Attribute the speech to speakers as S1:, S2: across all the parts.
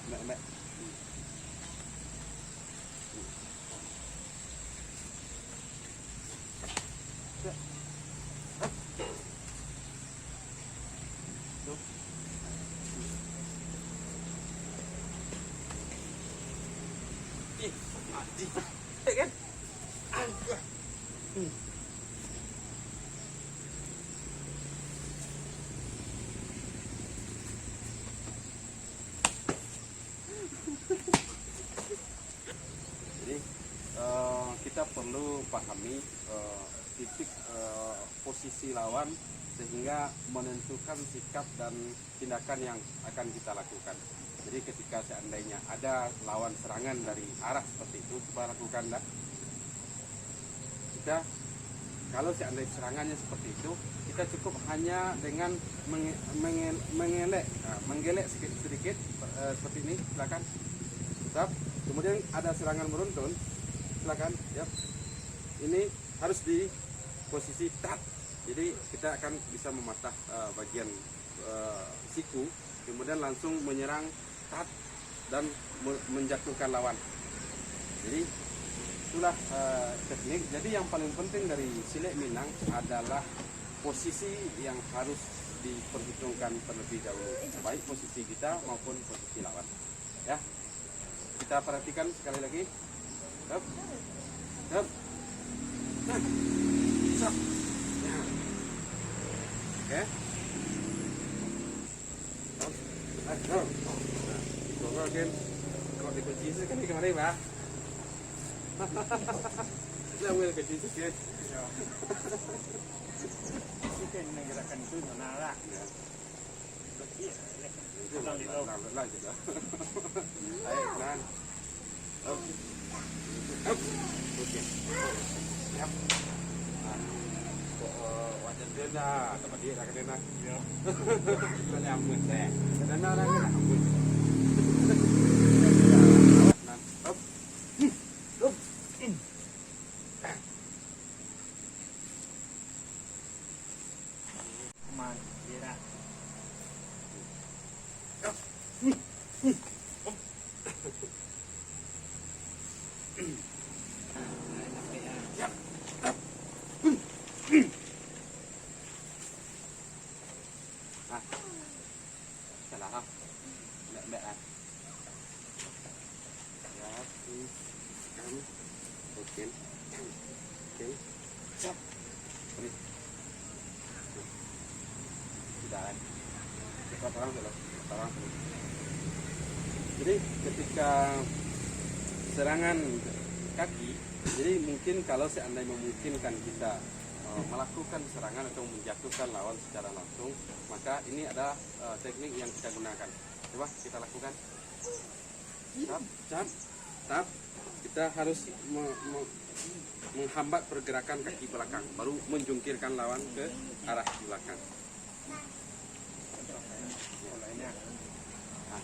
S1: Mbak, Mbak. Ih, mati. Kan? Jadi kita perlu pahami titik posisi lawan sehingga menentukan sikap dan tindakan yang akan kita lakukan. Jadi ketika seandainya ada lawan serangan dari arah seperti itu, kita lakukan dah. Kita kalau seandainya serangannya seperti itu, kita cukup hanya dengan menggelek sedikit seperti ini, silakan. Tetap. Kemudian ada serangan beruntun, silakan. Ya. Ini harus di posisi tat. Jadi kita akan bisa mematah bagian siku, kemudian langsung menyerang tat dan menjatuhkan lawan. Jadi itulah teknik. Jadi yang paling penting dari silet Minang adalah posisi yang harus diperhitungkan terlebih dahulu, baik posisi kita maupun posisi lawan. Ya, kita perhatikan sekali lagi. Up, up, up. Oke. Coba kan kalau dikunci sih kan kemarin Pak. Lah will kunci sih. Ya. Sih kan gerakan itu menara. Ya. Lah juga. Ayo kan. Oke. Oke. Siap. Wajan dia dah, tempat dia nak kena. Ya. Kan amun saya. Dan orang ni amun. Up. Up. Man, dia dah. Up. Salah. Mbak. Ya, kamu. Oke. Oke. Siap. Beri. Sudah kan? Cepat orang dulu. Orang dulu. Jadi ketika serangan kaki, jadi mungkin kalau seandainya memungkinkan kita melakukan serangan atau menjatuhkan lawan secara langsung, maka ini ada teknik yang kita gunakan. Coba kita lakukan. Tap. Kita harus menghambat pergerakan kaki belakang, baru menjungkirkan lawan ke arah belakang. Nah,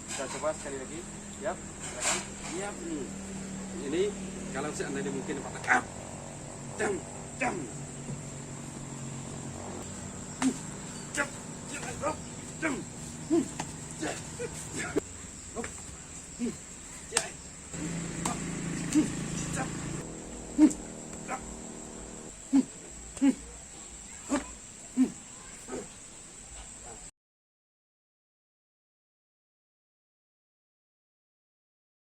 S1: kita coba sekali lagi. Siap, silakan. Siap. Ini kalau seandainya mungkin patah. Jam.